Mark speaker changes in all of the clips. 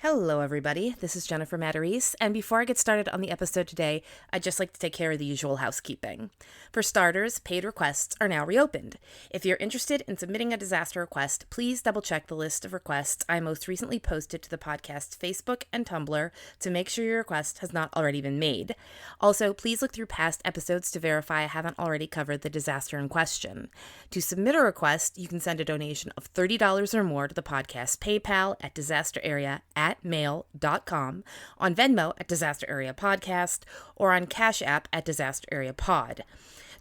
Speaker 1: Hello, everybody. This is Jennifer Matarese, and before I get started on the episode today, I'd just like to take care of the usual housekeeping. For starters, paid requests are now reopened. If you're interested in submitting a disaster request, please double-check the list of requests I most recently posted to the podcast's Facebook and Tumblr to make sure your request has not already been made. Also, please look through past episodes to verify I haven't already covered the disaster in question. To submit a request, you can send a donation of $30 or more to the podcast's PayPal at disasterarea@mail.com, on Venmo at Disaster Area Podcast, or on Cash App at Disaster Area Pod.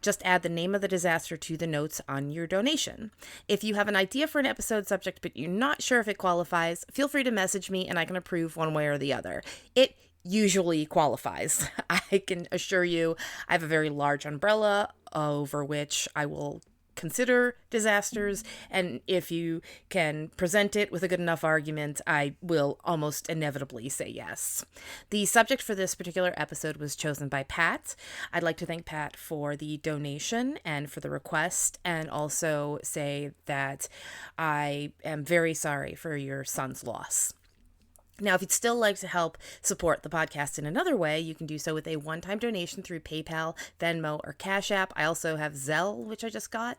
Speaker 1: Just add the name of the disaster to the notes on your donation. If you have an idea for an episode subject but you're not sure if it qualifies, feel free to message me and I can approve one way or the other. It usually qualifies. I can assure you I have a very large umbrella over which I will consider disasters, and if you can present it with a good enough argument, I will almost inevitably say yes. The subject for this particular episode was chosen by Pat. I'd like to thank Pat for the donation and for the request, and also say that I am very sorry for your son's loss. Now, if you'd still like to help support the podcast in another way, you can do so with a one-time donation through PayPal, Venmo, or Cash App. I also have Zelle, which I just got,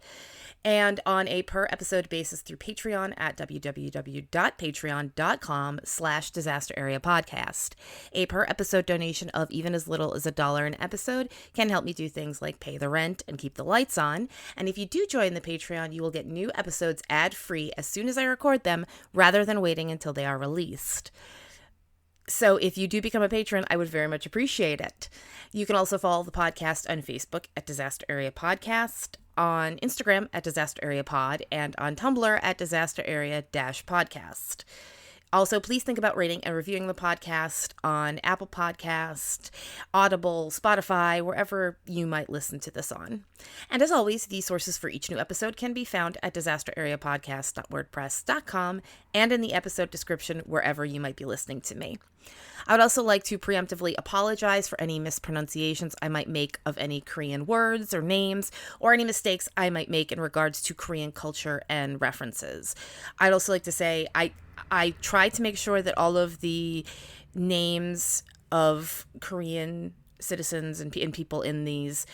Speaker 1: and on a per-episode basis through Patreon at www.patreon.com/disasterareapodcast. A per-episode donation of even as little as $1 an episode can help me do things like pay the rent and keep the lights on. And if you do join the Patreon, you will get new episodes ad-free as soon as I record them, rather than waiting until they are released. So if you do become a patron, I would very much appreciate it. You can also follow the podcast on Facebook at Disaster Area Podcast, on Instagram at Disaster Area Pod, and on Tumblr at Disaster Area-podcast. Also, please think about rating and reviewing the podcast on Apple Podcast, Audible, Spotify, wherever you might listen to this on. And as always, the sources for each new episode can be found at disasterareapodcast.wordpress.com and in the episode description wherever you might be listening to me. I would also like to preemptively apologize for any mispronunciations I might make of any Korean words or names, or any mistakes I might make in regards to Korean culture and references. I'd also like to say I tried to make sure that all of the names of Korean citizens and people in this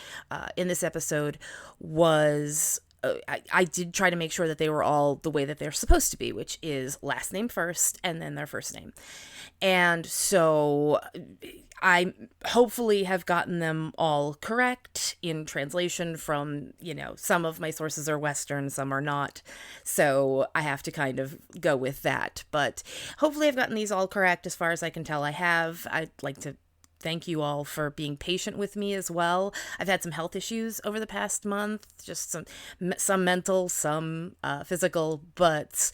Speaker 1: episode was I did try to make sure that they were all the way that they're supposed to be, which is last name first and then their first name. And so I hopefully have gotten them all correct in translation from, some of my sources are Western, some are not. So I have to kind of go with that. But hopefully I've gotten these all correct as far as I can tell I have. I'd like to thank you all for being patient with me as well. I've had some health issues over the past month, just some mental, some physical, but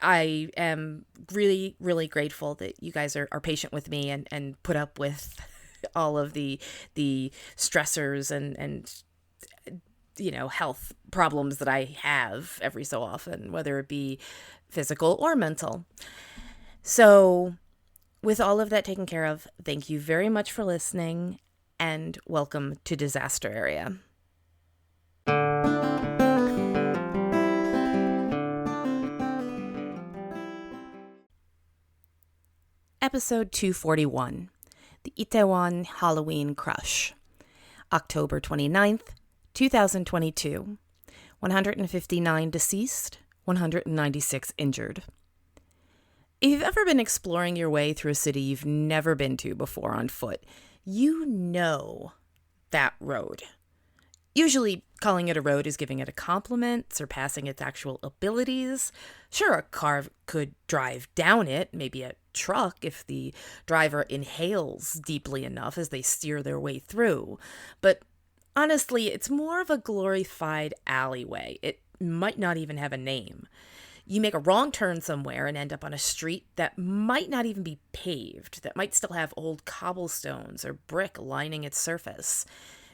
Speaker 1: I am really, really grateful that you guys are patient with me and put up with all of the stressors and health problems that I have every so often, whether it be physical or mental. So with all of that taken care of, thank you very much for listening, and welcome to Disaster Area. Episode 241, The Itaewon Halloween Crush, October 29th, 2022, 159 deceased, 196 injured. If you've ever been exploring your way through a city you've never been to before on foot, you know that road. Usually, calling it a road is giving it a compliment, surpassing its actual abilities. Sure, a car could drive down it, maybe a truck if the driver inhales deeply enough as they steer their way through. But honestly, it's more of a glorified alleyway. It might not even have a name. You make a wrong turn somewhere and end up on a street that might not even be paved, that might still have old cobblestones or brick lining its surface.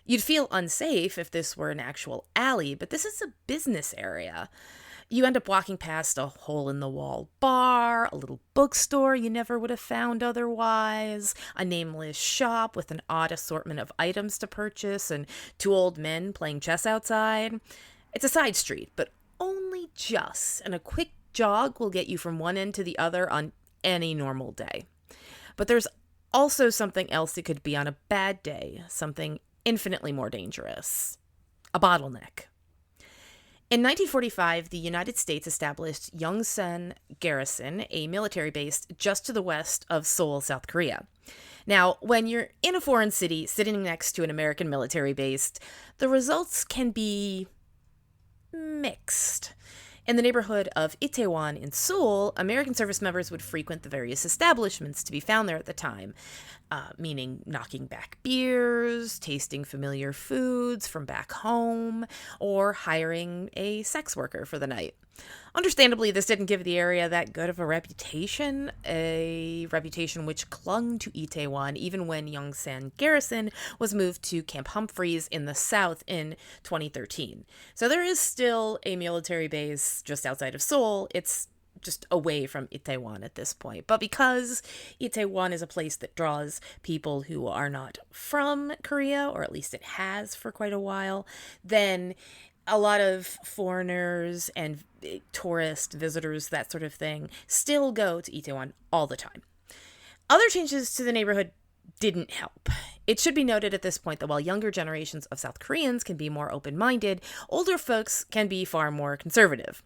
Speaker 1: You'd feel unsafe if this were an actual alley, but this is a business area. You end up walking past a hole-in-the-wall bar, a little bookstore you never would have found otherwise, a nameless shop with an odd assortment of items to purchase, and two old men playing chess outside. It's a side street, but only just, and a quick jog will get you from one end to the other on any normal day. But there's also something else it could be on a bad day, something infinitely more dangerous: a bottleneck. In 1945, the United States established Yongsan Garrison, a military base just to the west of Seoul, South Korea. Now, when you're in a foreign city sitting next to an American military base, the results can be mixed. In the neighborhood of Itaewon in Seoul, American service members would frequent the various establishments to be found there at the time, meaning knocking back beers, tasting familiar foods from back home, or hiring a sex worker for the night. Understandably, this didn't give the area that good of a reputation which clung to Itaewon even when Yongsan Garrison was moved to Camp Humphreys in the south in 2013. So there is still a military base just outside of Seoul. It's just away from Itaewon at this point. But because Itaewon is a place that draws people who are not from Korea, or at least it has for quite a while, then a lot of foreigners and tourist visitors, that sort of thing, still go to Itaewon all the time. Other changes to the neighborhood didn't help. It should be noted at this point that while younger generations of South Koreans can be more open-minded, older folks can be far more conservative.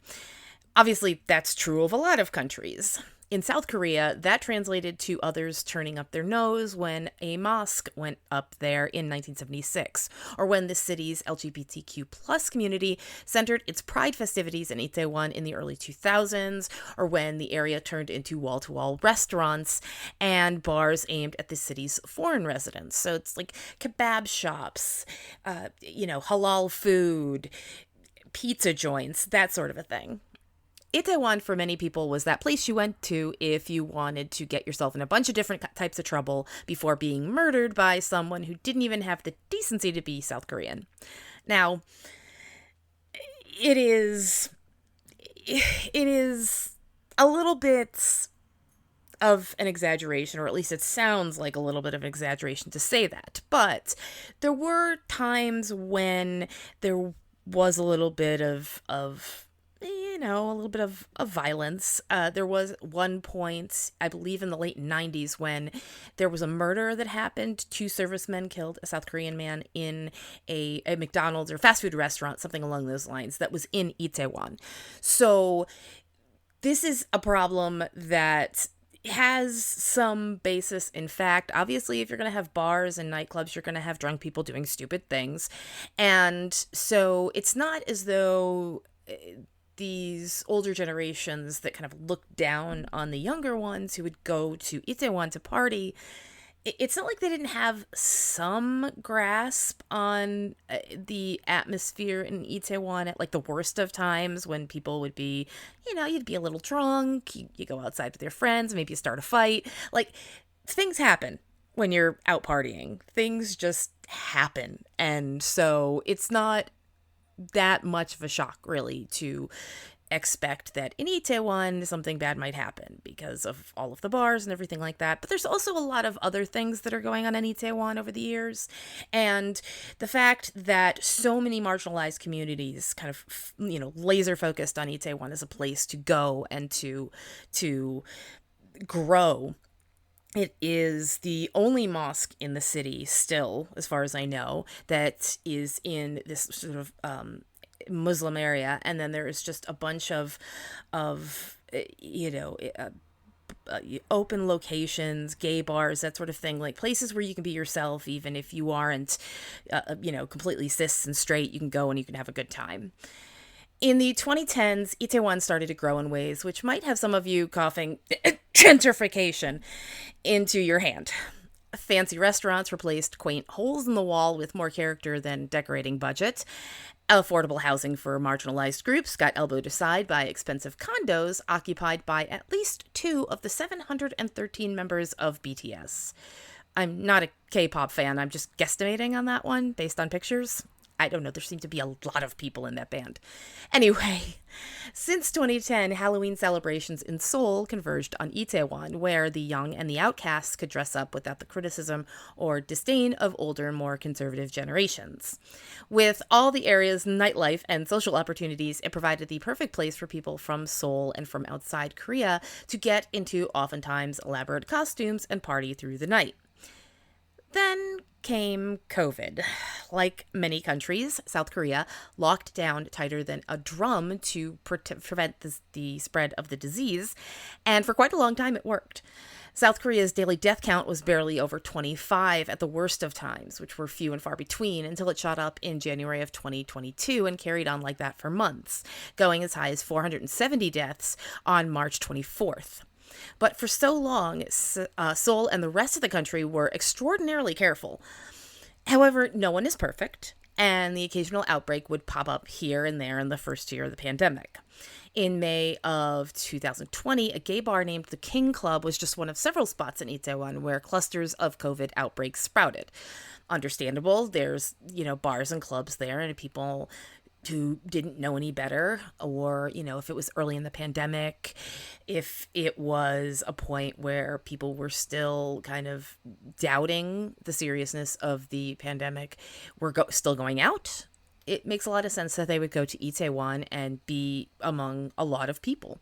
Speaker 1: Obviously, that's true of a lot of countries. In South Korea, that translated to others turning up their nose when a mosque went up there in 1976, or when the city's LGBTQ plus community centered its Pride festivities in Itaewon in the early 2000s, or when the area turned into wall-to-wall restaurants and bars aimed at the city's foreign residents. So it's like kebab shops, halal food, pizza joints, that sort of a thing. Itaewon, for many people, was that place you went to if you wanted to get yourself in a bunch of different types of trouble before being murdered by someone who didn't even have the decency to be South Korean. Now, it is a little bit of an exaggeration, or at least it sounds like a little bit of an exaggeration to say that. But there were times when there was a little bit of violence. There was one point, I believe in the late 90s, when there was a murder that happened. 2 servicemen killed a South Korean man in a McDonald's or fast food restaurant, something along those lines, that was in Itaewon. So this is a problem that has some basis in fact. Obviously, if you're going to have bars and nightclubs, you're going to have drunk people doing stupid things. And so it's not as though these older generations that kind of look down on the younger ones who would go to Itaewon to party, it's not like they didn't have some grasp on the atmosphere in Itaewon at like the worst of times, when people would be, you'd be a little drunk, you go outside with your friends, maybe you start a fight. Like, things happen when you're out partying. Things just happen. And so it's not that much of a shock, really, to expect that in Itaewon something bad might happen because of all of the bars and everything like that. But there's also a lot of other things that are going on in Itaewon over the years. And the fact that so many marginalized communities kind of, laser focused on Itaewon as a place to go and to grow. It is the only mosque in the city still, as far as I know, that is in this sort of Muslim area. And then there is just a bunch of open locations, gay bars, that sort of thing, like places where you can be yourself, even if you aren't, completely cis and straight. You can go and you can have a good time. In the 2010s, Itaewon started to grow in ways which might have some of you coughing gentrification into your hand. Fancy restaurants replaced quaint holes in the wall with more character than decorating budget. Affordable housing for marginalized groups got elbowed aside by expensive condos occupied by at least 2 of the 713 members of BTS. I'm not a K-pop fan. I'm just guesstimating on that one based on pictures. I don't know, there seem to be a lot of people in that band. Anyway, since 2010, Halloween celebrations in Seoul converged on Itaewon, where the young and the outcasts could dress up without the criticism or disdain of older, more conservative generations. With all the area's nightlife and social opportunities, it provided the perfect place for people from Seoul and from outside Korea to get into oftentimes elaborate costumes and party through the night. Then came COVID. Like many countries, South Korea locked down tighter than a drum to prevent the spread of the disease, and for quite a long time it worked. South Korea's daily death count was barely over 25 at the worst of times, which were few and far between, until it shot up in January of 2022 and carried on like that for months, going as high as 470 deaths on March 24th. But for so long, Seoul and the rest of the country were extraordinarily careful. However, no one is perfect, and the occasional outbreak would pop up here and there in the first year of the pandemic. In May of 2020, a gay bar named the King Club was just one of several spots in Itaewon where clusters of COVID outbreaks sprouted. Understandable, there's, bars and clubs there, and people who didn't know any better, or, if it was early in the pandemic, if it was a point where people were still kind of doubting the seriousness of the pandemic, were still going out, it makes a lot of sense that they would go to Itaewon and be among a lot of people.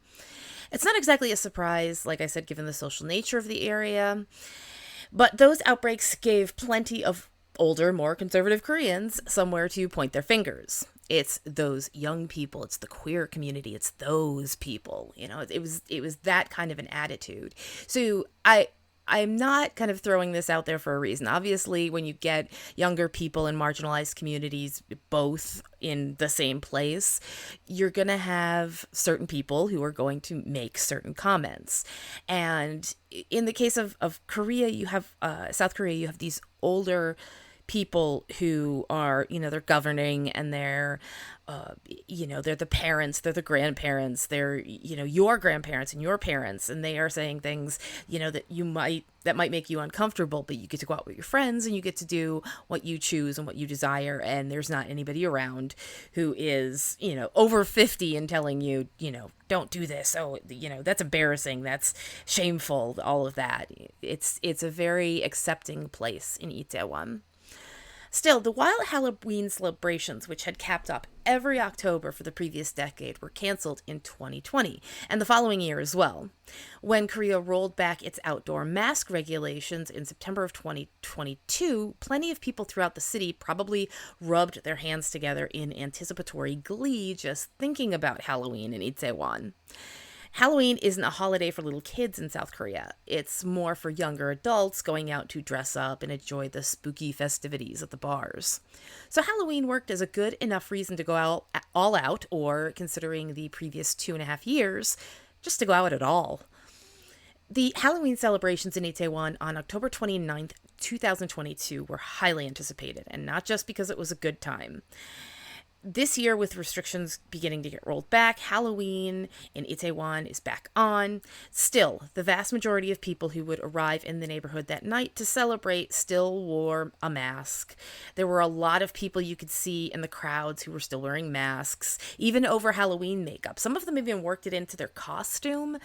Speaker 1: It's not exactly a surprise, like I said, given the social nature of the area, but those outbreaks gave plenty of older, more conservative Koreans somewhere to point their fingers. It's those young people, it's the queer community, it's those people, it was that kind of an attitude. So I'm not kind of throwing this out there for a reason. Obviously, when you get younger people in marginalized communities both in the same place, you're going to have certain people who are going to make certain comments. And in the case of Korea, you have South Korea, you have these older people who are, they're governing, and they're the parents, they're the grandparents, they're, your grandparents and your parents, and they are saying things, that might make you uncomfortable, but you get to go out with your friends and you get to do what you choose and what you desire. And there's not anybody around who is, over 50 and telling you, don't do this. Oh, that's embarrassing. That's shameful. All of that. It's a very accepting place in Itaewon. Still, the wild Halloween celebrations, which had capped up every October for the previous decade, were canceled in 2020, and the following year as well. When Korea rolled back its outdoor mask regulations in September of 2022, plenty of people throughout the city probably rubbed their hands together in anticipatory glee just thinking about Halloween in Itaewon. Halloween isn't a holiday for little kids in South Korea. It's more for younger adults going out to dress up and enjoy the spooky festivities at the bars. So Halloween worked as a good enough reason to go out all out, or, considering the previous 2.5 years, just to go out at all. The Halloween celebrations in Itaewon on October 29th, 2022 were highly anticipated, and not just because it was a good time. This year, with restrictions beginning to get rolled back, Halloween in Itaewon is back on. Still, the vast majority of people who would arrive in the neighborhood that night to celebrate still wore a mask. There were a lot of people you could see in the crowds who were still wearing masks, even over Halloween makeup. Some of them even worked it into their costume.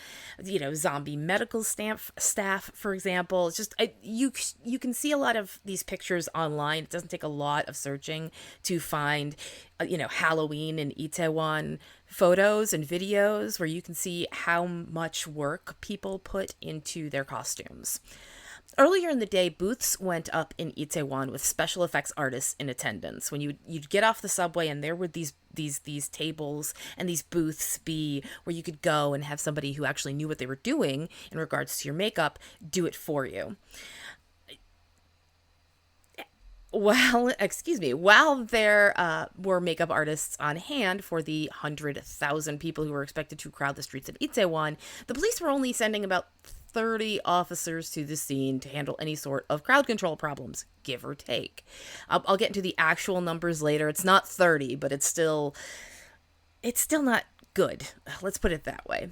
Speaker 1: Zombie medical staff, for example. It's just, you can see a lot of these pictures online. It doesn't take a lot of searching to find Halloween in Itaewon photos and videos where you can see how much work people put into their costumes. Earlier in the day, booths went up in Itaewon with special effects artists in attendance. When you'd get off the subway, and there would these tables and these booths be where you could go and have somebody who actually knew what they were doing in regards to your makeup do it for you. While there were makeup artists on hand for the 100,000 people who were expected to crowd the streets of Itaewon, the police were only sending about 30 officers to the scene to handle any sort of crowd control problems, give or take. I'll get into the actual numbers later. It's not 30, but it's still not good. Let's put it that way.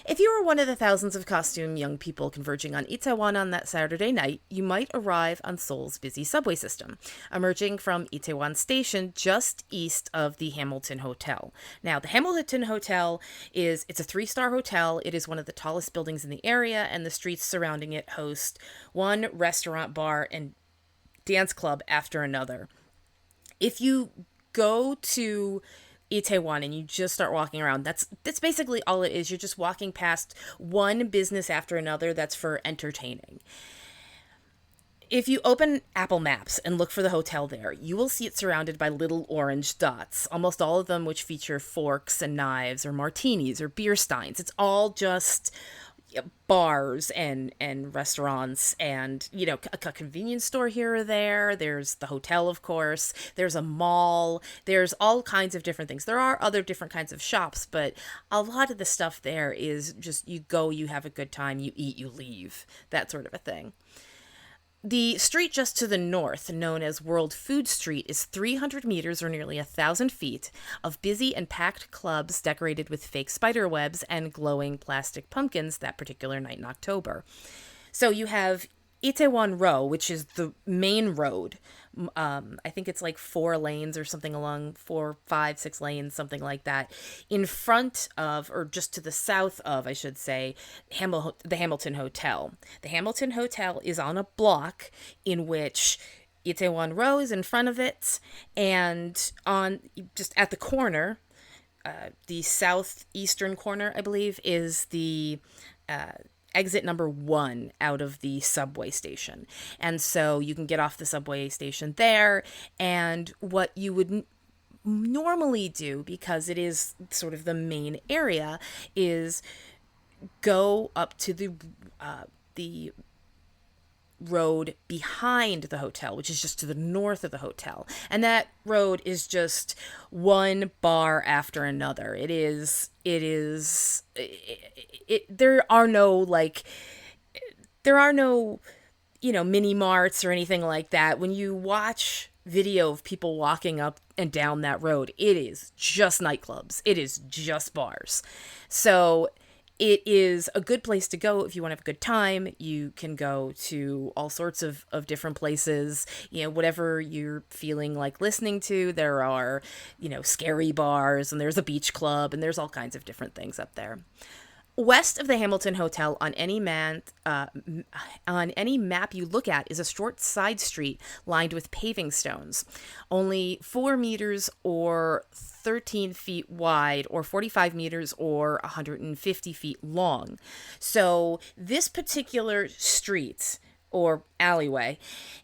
Speaker 1: If you were one of the thousands of costume young people converging on Itaewon on that Saturday night, you might arrive on Seoul's busy subway system, emerging from Itaewon Station just east of the Hamilton Hotel. Now, the Hamilton Hotel it's a 3-star hotel. It is one of the tallest buildings in the area, and the streets surrounding it host one restaurant, bar, and dance club after another. If you go to Itaewon and you just start walking around, that's basically all it is. You're just walking past one business after another that's for entertaining. If you open Apple Maps and look for the hotel there, you will see it surrounded by little orange dots, almost all of them which feature forks and knives or martinis or beer steins. It's all just bars and restaurants and, a convenience store here or there. There's the hotel, of course. There's a mall. There's all kinds of different things. There are other different kinds of shops, but a lot of the stuff there is just you go, you have a good time, you eat, you leave, that sort of a thing. The street just to the north, known as World Food Street, is 300 meters or nearly 1,000 feet of busy and packed clubs decorated with fake spider webs and glowing plastic pumpkins that particular night in October. So you have Itaewon Row, which is the main road. I think it's like 4 lanes or something along 4, 5, 6 lanes, something like that. In front of, or just to the south of, I should say, the Hamilton Hotel. The Hamilton Hotel is on a block in which Itaewon Row is in front of it, and on just at the corner, the southeastern corner, I believe, is the exit number 1 out of the subway station. And so you can get off the subway station there, and what you would normally do, because it is sort of the main area, is go up to the road behind the hotel, which is just to the north of the hotel. And that road is just one bar after another. There are no mini marts or anything like that. When you watch video of people walking up and down that road, it is just nightclubs. It is just bars. So it is a good place to go if you want to have a good time. You can go to all sorts of different places, whatever you're feeling like listening to. There are, scary bars, and there's a beach club, and there's all kinds of different things up there. West of the Hamilton Hotel, on any map you look at, is a short side street lined with paving stones, only 4 meters or 13 feet wide, or 45 meters or 150 feet long. So this particular street or alleyway,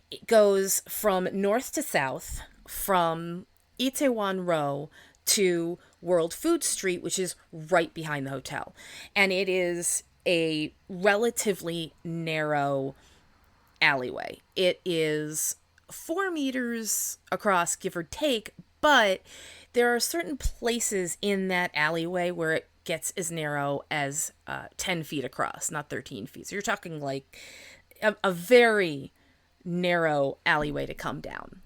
Speaker 1: it goes from north to south, from Itaewon Row to World Food Street, which is right behind the hotel. And it is a relatively narrow alleyway. It is 4 meters across, give or take, but there are certain places in that alleyway where it gets as narrow as 10 feet across, not 13 feet. So you're talking like a very narrow alleyway to come down.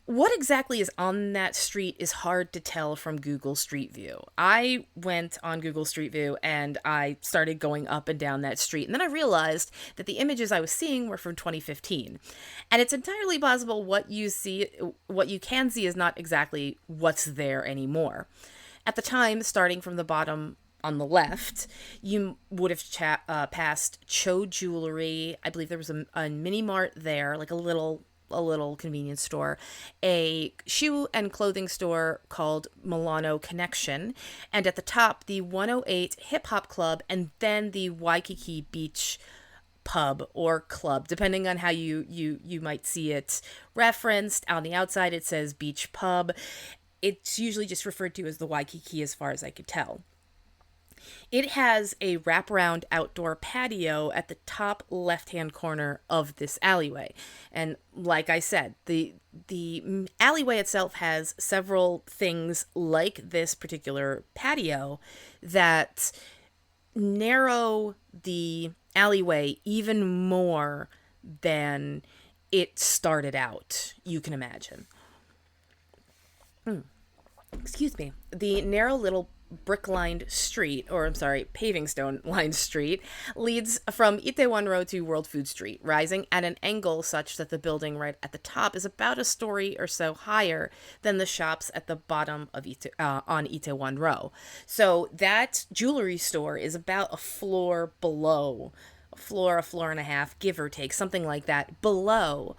Speaker 1: What exactly is on that street is hard to tell from Google Street View. I went on Google Street View and I started going up and down that street. And then I realized that the images I was seeing were from 2015. And it's entirely possible what you can see is not exactly what's there anymore. At the time, starting from the bottom on the left, you would have passed Cho Jewelry. I believe there was a mini mart there, like a little convenience store, a shoe and clothing store called Milano Connection, and at the top, the 108 Hip Hop Club, and then the Waikiki Beach pub or club, depending on how you might see it referenced. On the outside, it says Beach Pub. It's usually just referred to as the Waikiki, as far as I could tell. It has a wraparound outdoor patio at the top left-hand corner of this alleyway. And like I said, the alleyway itself has several things like this particular patio that narrow the alleyway even more than it started out, you can imagine. Excuse me. The narrow little brick-lined street, or I'm sorry, paving stone-lined street, leads from Itaewon Road to World Food Street, rising at an angle such that the building right at the top is about a story or so higher than the shops at the bottom of on Itaewon Row. So that jewelry store is about a floor below, a floor and a half, give or take, something like that, below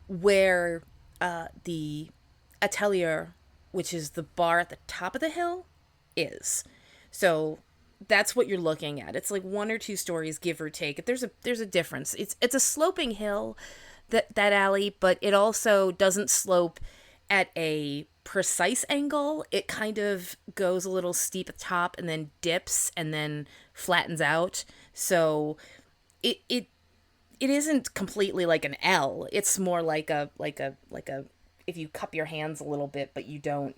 Speaker 1: where the Atelier, which is the bar at the top of the hill, is. So that's what you're looking at. It's like 1 or 2 stories, give or take. There's a difference. It's a sloping hill, that alley, but it also doesn't slope at a precise angle. It kind of goes a little steep at the top and then dips and then flattens out. So it isn't completely like an L. It's more like a if you cup your hands a little bit, but you don't,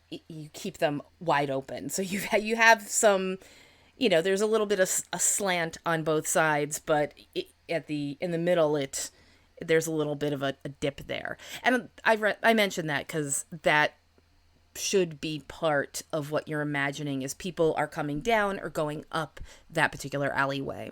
Speaker 1: you keep them wide open. So you have some, there's a little bit of a slant on both sides, but in the middle, there's a little bit of a dip there. And I mentioned that because that should be part of what you're imagining as people are coming down or going up that particular alleyway.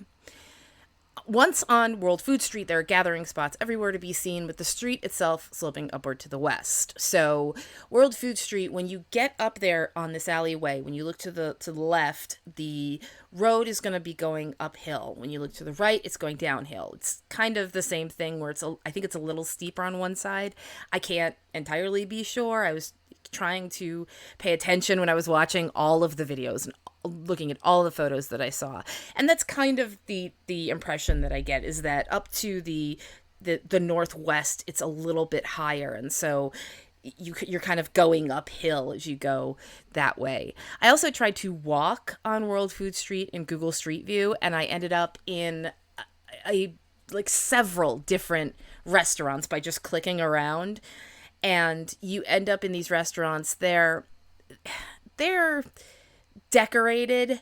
Speaker 1: Once on World Food Street, there are gathering spots everywhere to be seen, with the street itself sloping upward to the west. So World Food Street, when you get up there on this alleyway, when you look to the left, the road is going to be going uphill. When you look to the right, it's going downhill. It's kind of the same thing where I think it's a little steeper on one side. I can't entirely be sure. I was trying to pay attention when I was watching all of the videos and looking at all the photos that I saw. And that's kind of the impression that I get, is that up to the northwest, it's a little bit higher. And so you're kind of going uphill as you go that way. I also tried to walk on World Food Street in Google Street View, and I ended up in several different restaurants by just clicking around. And you end up in these restaurants. They're decorated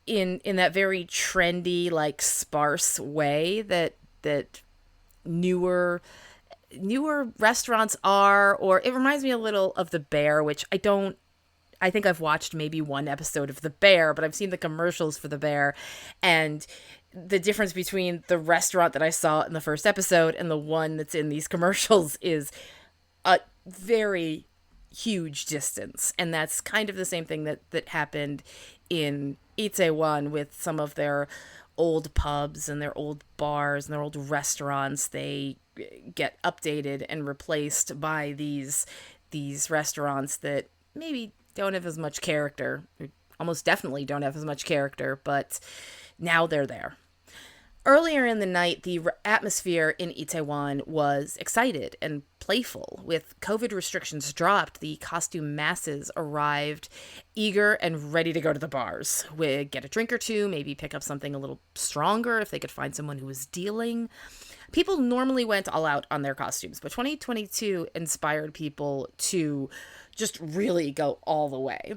Speaker 1: in that very trendy, like, sparse way that newer restaurants are. Or it reminds me a little of The Bear, which I think I've watched maybe one episode of The Bear, but I've seen the commercials for The Bear, and the difference between the restaurant that I saw in the first episode and the one that's in these commercials is a very huge distance. And that's kind of the same thing that happened in Itaewon with some of their old pubs and their old bars and their old restaurants. They get updated and replaced by these restaurants that maybe don't have as much character, or almost definitely don't have as much character, but now they're there. Earlier in the night, the atmosphere in Itaewon was excited and playful. With COVID restrictions dropped, the costume masses arrived eager and ready to go to the bars. We'd get a drink or two, maybe pick up something a little stronger if they could find someone who was dealing. People normally went all out on their costumes, but 2022 inspired people to just really go all the way.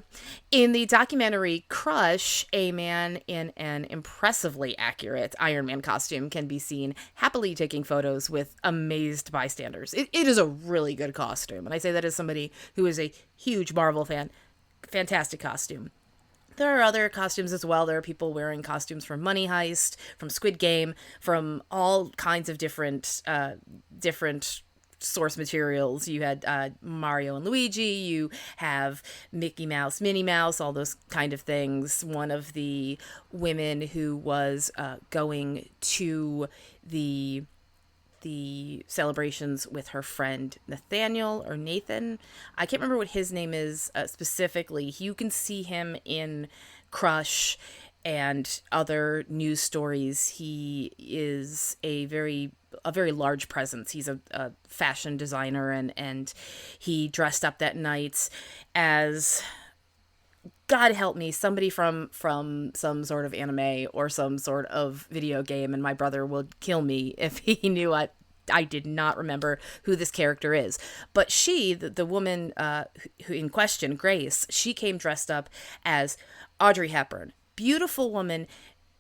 Speaker 1: In the documentary Crush, a man in an impressively accurate Iron Man costume can be seen happily taking photos with amazed bystanders. It is a really good costume, and I say that as somebody who is a huge Marvel fan. Fantastic costume. There are other costumes as well. There are people wearing costumes from Money Heist, from Squid Game, from all kinds of different source materials. You had Mario and Luigi, you have Mickey Mouse, Minnie Mouse, all those kind of things. One of the women who was going to the celebrations with her friend Nathaniel or Nathan, I can't remember what his name is specifically. You can see him in Crush and other news stories. He is a very large presence. He's a fashion designer, and he dressed up that night as, God help me, somebody from some sort of anime or some sort of video game, and my brother would kill me if he knew I did not remember who this character is. But she, the woman who in question, Grace, she came dressed up as Audrey Hepburn. Beautiful woman.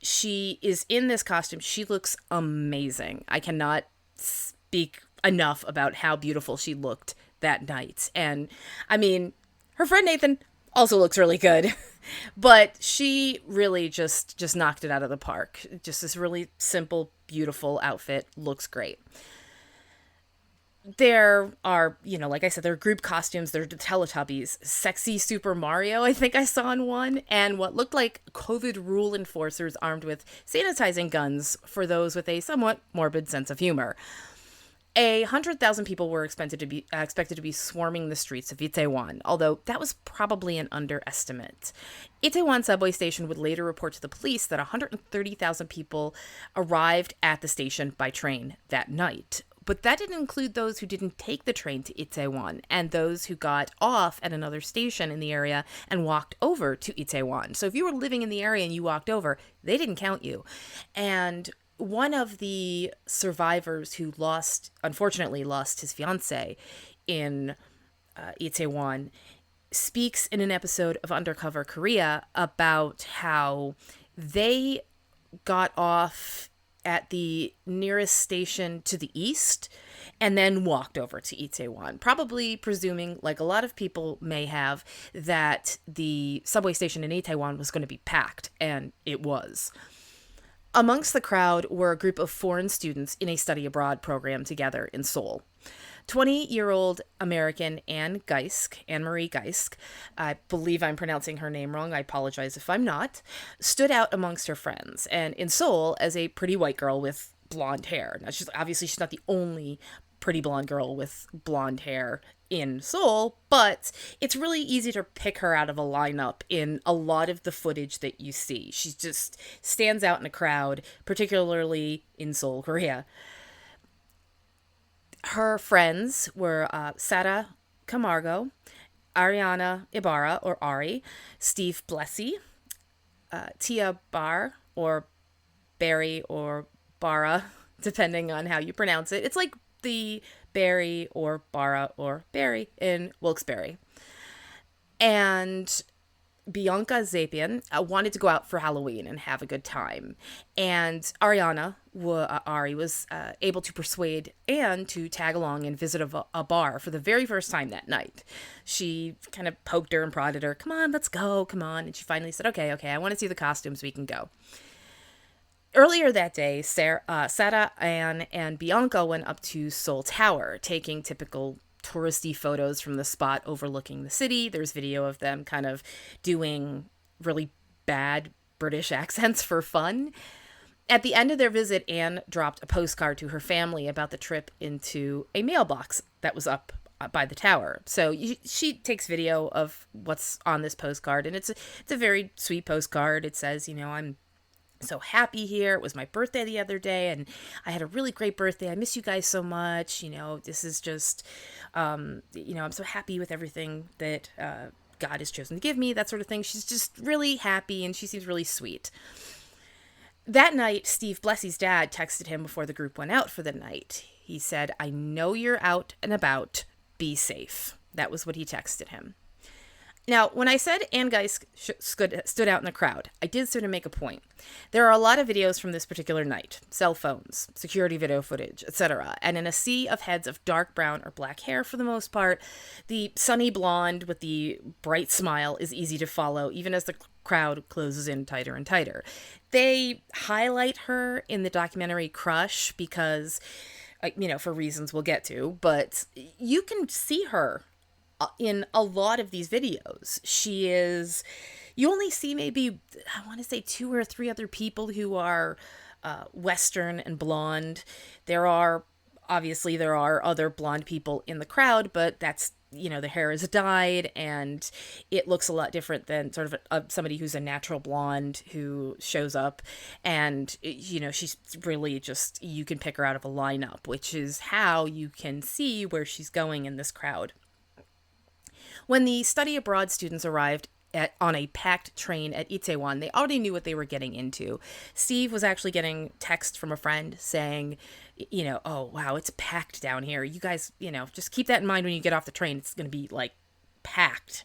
Speaker 1: She is in this costume. She looks amazing. I cannot speak enough about how beautiful she looked that night. And I mean, her friend Nathan, Also looks really good. But she really just knocked it out of the park. Just this really simple, beautiful outfit. Looks great. There are, like I said, there are group costumes. There are the Teletubbies, sexy Super Mario, I think I saw in one, and what looked like COVID rule enforcers armed with sanitizing guns for those with a somewhat morbid sense of humor. 100,000 people were expected to be swarming the streets of Itaewon, although that was probably an underestimate. Itaewon subway station would later report to the police that 130,000 people arrived at the station by train that night. But that didn't include those who didn't take the train to Itaewon and those who got off at another station in the area and walked over to Itaewon. So if you were living in the area and you walked over, they didn't count you. And one of the survivors who unfortunately lost his fiance in Itaewon speaks in an episode of Undercover Korea about how they got off at the nearest station to the east and then walked over to Itaewon, probably presuming, like a lot of people may have, that the subway station in Itaewon was going to be packed, and it was. Amongst the crowd were a group of foreign students in a study abroad program together in Seoul. 20-year-old American Anne-Marie Geisk, I believe I'm pronouncing her name wrong, I apologize if I'm not, stood out amongst her friends, and in Seoul as a pretty white girl with blonde hair. Now, she's not the only pretty blonde girl with blonde hair in Seoul, but it's really easy to pick her out of a lineup in a lot of the footage that you see. She just stands out in a crowd, particularly in Seoul, Korea. Her friends were Sara Camargo, Ariana Ibarra, or Ari, Steve Blessy, Tia Bar, or Barry, or Barra, depending on how you pronounce it. It's like the Barry or Barra or Barry in Wilkes-Barre. And Bianca Zapian wanted to go out for Halloween and have a good time. And Ari was able to persuade Anne to tag along and visit a bar for the very first time that night. She kind of poked her and prodded her, come on, let's go, come on. And she finally said, okay, I want to see the costumes, we can go. Earlier that day, Sara, Anne, and Bianca went up to Seoul Tower, taking typical touristy photos from the spot overlooking the city. There's video of them kind of doing really bad British accents for fun. At the end of their visit, Anne dropped a postcard to her family about the trip into a mailbox that was up by the tower. So she takes video of what's on this postcard, and it's a very sweet postcard. It says, I'm so happy here. It was my birthday the other day, and I had a really great birthday. I miss you guys so much. This is just, I'm so happy with everything that God has chosen to give me, that sort of thing. She's just really happy, and she seems really sweet. That night, Steve Blessy's dad texted him before the group went out for the night. He said, I know you're out and about. Be safe. That was what he texted him. Now, when I said Anne Geisk stood out in the crowd, I did sort of make a point. There are a lot of videos from this particular night, cell phones, security video footage, etc. And in a sea of heads of dark brown or black hair for the most part, the sunny blonde with the bright smile is easy to follow, even as the crowd closes in tighter and tighter. They highlight her in the documentary Crush because, for reasons we'll get to, but you can see her in a lot of these videos. You only see maybe, I want to say 2 or 3 other people who are Western and blonde. There are other blonde people in the crowd, but that's, the hair is dyed and it looks a lot different than sort of somebody who's a natural blonde who shows up. And, she's really just, you can pick her out of a lineup, which is how you can see where she's going in this crowd. When the study abroad students arrived on a packed train at Itaewon, they already knew what they were getting into. Steve was actually getting text from a friend saying, oh, wow, it's packed down here. You guys, just keep that in mind when you get off the train. It's going to be, packed.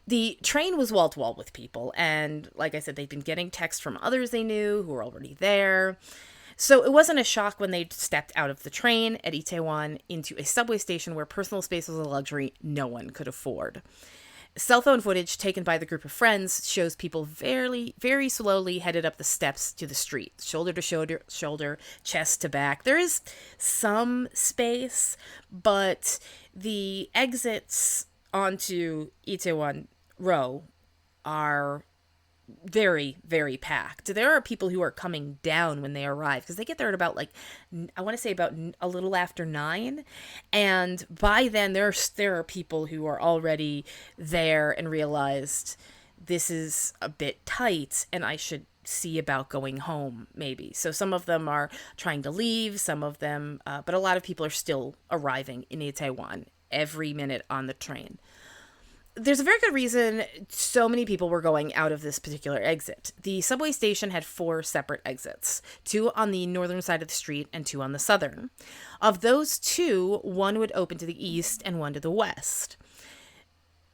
Speaker 1: The train was wall-to-wall with people, and like I said, they'd been getting text from others they knew who were already there. So it wasn't a shock when they stepped out of the train at Itaewon into a subway station where personal space was a luxury no one could afford. Cell phone footage taken by the group of friends shows people very, very slowly headed up the steps to the street, shoulder to shoulder, chest to back. There is some space, but the exits onto Itaewon Row are very, very packed. There are people who are coming down when they arrive because they get there at about I want to say about a little after 9. And by then there are people who are already there and realized this is a bit tight and I should see about going home maybe. So some of them are trying to leave, some of them, but a lot of people are still arriving in Itaewon every minute on the train. There's a very good reason so many people were going out of this particular exit. The subway station had 4 separate exits, 2 on the northern side of the street and 2 on the southern. Of those 2, one would open to the east and one to the west.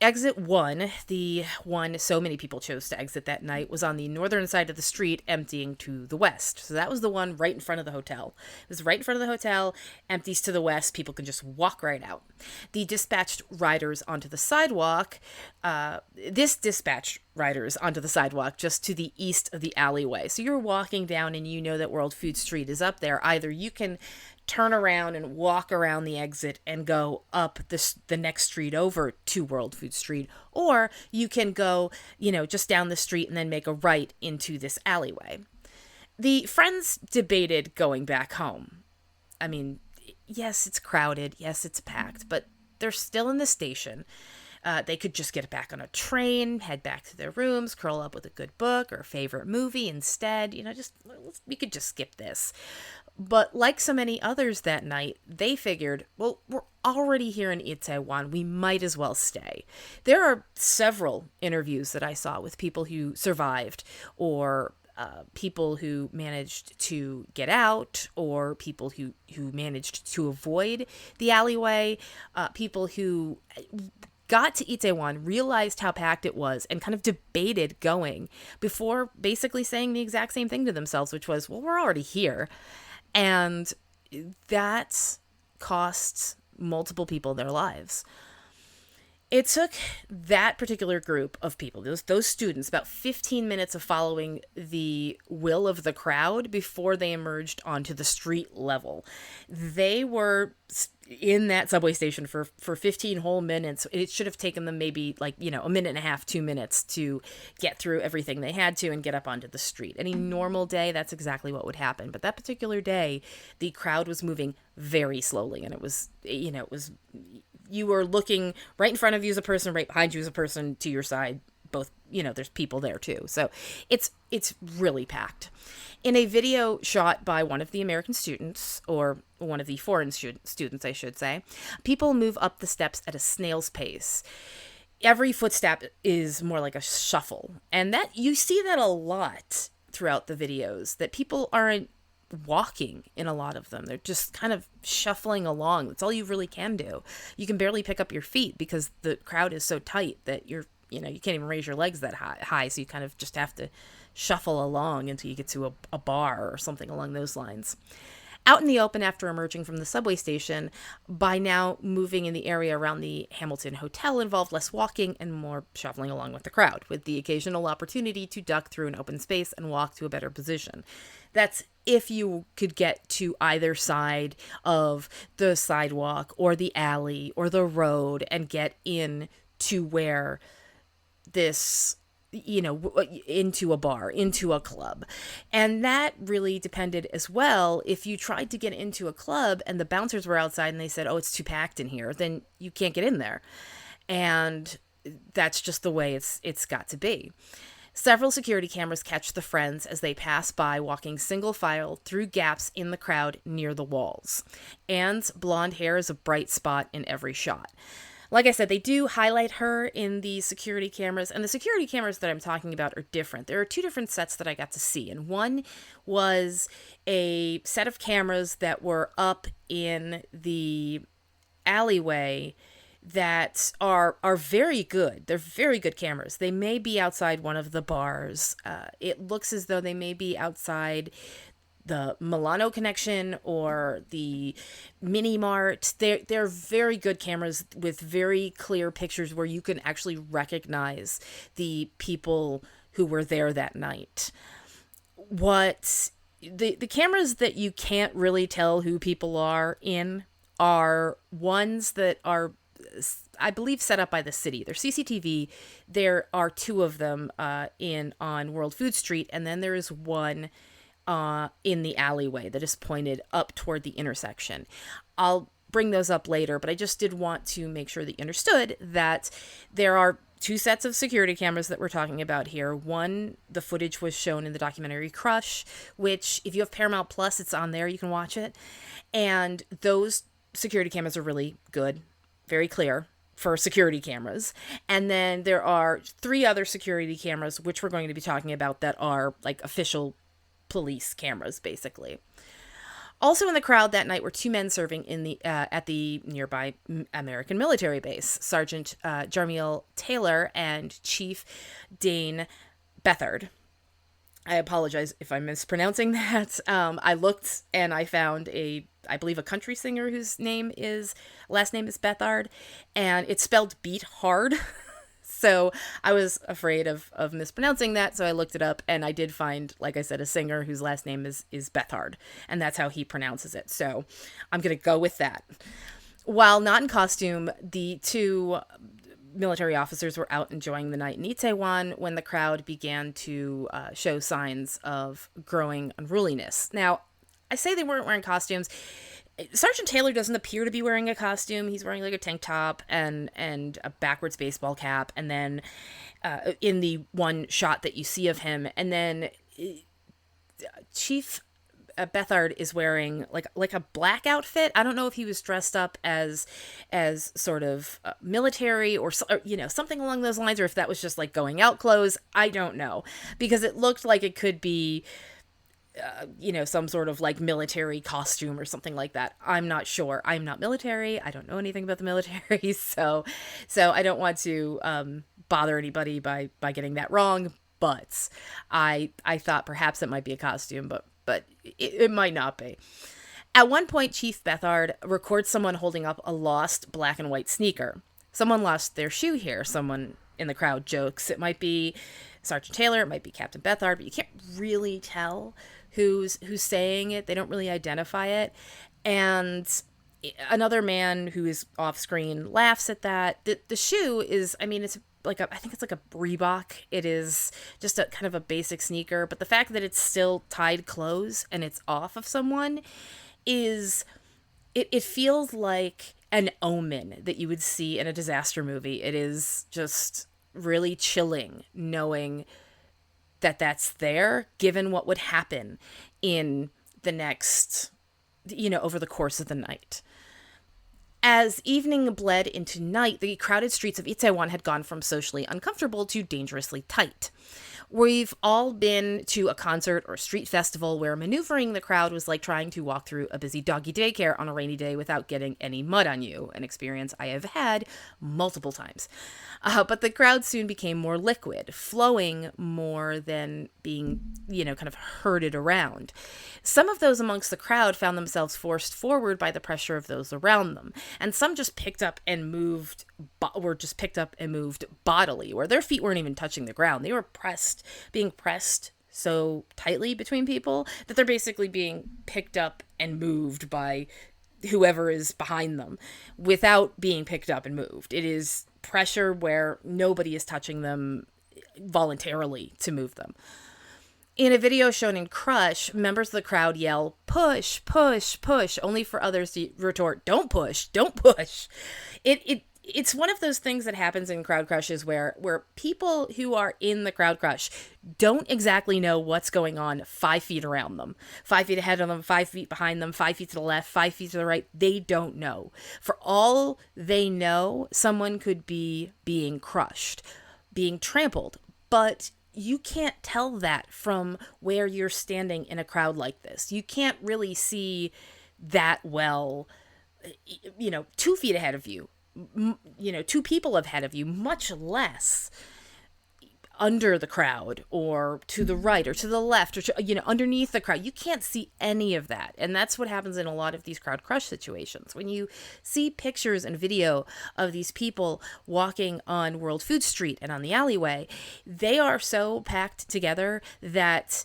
Speaker 1: Exit 1, the one so many people chose to exit that night, was on the northern side of the street, emptying to the west. So that was the one right in front of the hotel. It was right in front of the hotel, empties to the west. People can just walk right out. The dispatched riders onto the sidewalk, dispatched riders onto the sidewalk just to the east of the alleyway. So you're walking down and you know that World Food Street is up there. Either you can turn around and walk around the exit and go up the next street over to World Food Street, or you can go, just down the street and then make a right into this alleyway. The friends debated going back home. I mean, yes, it's crowded. Yes, it's packed, but they're still in the station. They could just get back on a train, head back to their rooms, curl up with a good book or a favorite movie instead. We could just skip this. But like so many others that night, they figured, well, we're already here in Itaewon. We might as well stay. There are several interviews that I saw with people who survived, or people who managed to get out, or people who managed to avoid the alleyway, people who got to Itaewon, realized how packed it was, and kind of debated going before basically saying the exact same thing to themselves, which was, well, we're already here. And that cost multiple people their lives. It took that particular group of people, those students, about 15 minutes of following the will of the crowd before they emerged onto the street level. They were in that subway station for 15 whole minutes. It should have taken them maybe a minute and a half, 2 minutes to get through everything they had to and get up onto the street. Any normal day, that's exactly what would happen. But that particular day, the crowd was moving very slowly, and it was you were looking right in front of you as a person, right behind you as a person, to your side. Both, there's people there too. So it's really packed. In a video shot by one of the American students, or one of the foreign students, I should say, people move up the steps at a snail's pace. Every footstep is more like a shuffle. And that you see that a lot throughout the videos, that people aren't walking in a lot of them. They're just kind of shuffling along. That's all you really can do. You can barely pick up your feet because the crowd is so tight that you can't even raise your legs that high. So you kind of just have to shuffle along until you get to a bar or something along those lines. Out in the open, after emerging from the subway station, by now moving in the area around the Hamilton Hotel involved less walking and more shuffling along with the crowd, with the occasional opportunity to duck through an open space and walk to a better position. That's if you could get to either side of the sidewalk or the alley or the road and get in to where this, into a bar, into a club. And that really depended as well. If you tried to get into a club and the bouncers were outside and they said, oh, it's too packed in here, then you can't get in there. And that's just the way it's got to be. Several security cameras catch the friends as they pass by, walking single file through gaps in the crowd near the walls. Anne's blonde hair is a bright spot in every shot. Like I said, they do highlight her in the security cameras, and the security cameras that I'm talking about are different. There are 2 different sets that I got to see, and one was a set of cameras that were up in the alleyway that are very good. They're very good cameras. They may be outside one of the bars. It looks as though they may be outside the Milano Connection or the Mini Mart. They're very good cameras with very clear pictures where you can actually recognize the people who were there that night. What the cameras that you can't really tell who people are ones that are, I believe, set up by the city. They're CCTV. There are two of them on World Food Street, and then there is one in the alleyway that is pointed up toward the intersection. I'll bring those up later, but I just did want to make sure that you understood that there are two sets of security cameras that we're talking about here. One, the footage was shown in the documentary Crush, which if you have Paramount Plus, it's on there. You can watch it. And those security cameras are really good, very clear for security cameras. And then there are 3 other security cameras, which we're going to be talking about, that are like official police cameras, basically. Also in the crowd that night were 2 men serving in the at the nearby American military base, Sergeant Jarmiel Taylor and Chief Dane Bethard. I apologize if I'm mispronouncing that. I looked and I found I believe a country singer whose last name is Bethard, and it's spelled beat hard. So I was afraid of mispronouncing that, so I looked it up, and I did find, like I said, a singer whose last name is Bethard, and that's how he pronounces it. So I'm going to go with that. While not in costume, the 2 military officers were out enjoying the night in Itaewon when the crowd began to show signs of growing unruliness. Now, I say they weren't wearing costumes. Sergeant Taylor doesn't appear to be wearing a costume. He's wearing like a tank top and a backwards baseball cap. And then in the one shot that you see of him, and then Chief Bethard is wearing like a black outfit. I don't know if he was dressed up as sort of military or something along those lines, or if that was just like going out clothes. I don't know, because it looked like it could be some sort of like military costume or something like that. I'm not sure. I'm not military. I don't know anything about the military. So I don't want to bother anybody by getting that wrong. But I thought perhaps it might be a costume, but it might not be. At one point, Chief Bethard records someone holding up a lost black and white sneaker. Someone lost their shoe here. Someone in the crowd jokes it might be Sergeant Taylor, it might be Captain Bethard, but you can't really tell who's saying it. They don't really identify it. And another man who is off screen laughs at that. The shoe is, it's I think it's like a Reebok. It is just a kind of a basic sneaker, but the fact that it's still tied close and it's off of someone is, it feels like an omen that you would see in a disaster movie. It is just really chilling knowing that that's there, given what would happen in the next, over the course of the night. As evening bled into night, the crowded streets of Itaewon had gone from socially uncomfortable to dangerously tight. We've all been to a concert or street festival where maneuvering the crowd was like trying to walk through a busy doggy daycare on a rainy day without getting any mud on you, an experience I have had multiple times. But the crowd soon became more liquid, flowing more than being, kind of herded around. Some of those amongst the crowd found themselves forced forward by the pressure of those around them, and some just picked up and moved bodily, where their feet weren't even touching the ground. They were being pressed so tightly between people that they're basically being picked up and moved by whoever is behind them without being picked up and moved. It is pressure where nobody is touching them voluntarily to move them. In a video shown in Crush, members of the crowd yell, "Push, push, push," only for others to retort, "Don't push, don't push." It's one of those things that happens in crowd crushes where people who are in the crowd crush don't exactly know what's going on 5 feet around them, 5 feet ahead of them, 5 feet behind them, 5 feet to the left, 5 feet to the right. They don't know. For all they know, someone could be being crushed, being trampled, but you can't tell that from where you're standing in a crowd like this. You can't really see that well, 2 feet ahead of you. 2 people ahead of you, much less under the crowd or to the right or to the left or to, underneath the crowd. You can't see any of that. And that's what happens in a lot of these crowd crush situations. When you see pictures and video of these people walking on World Food Street and on the alleyway, they are so packed together that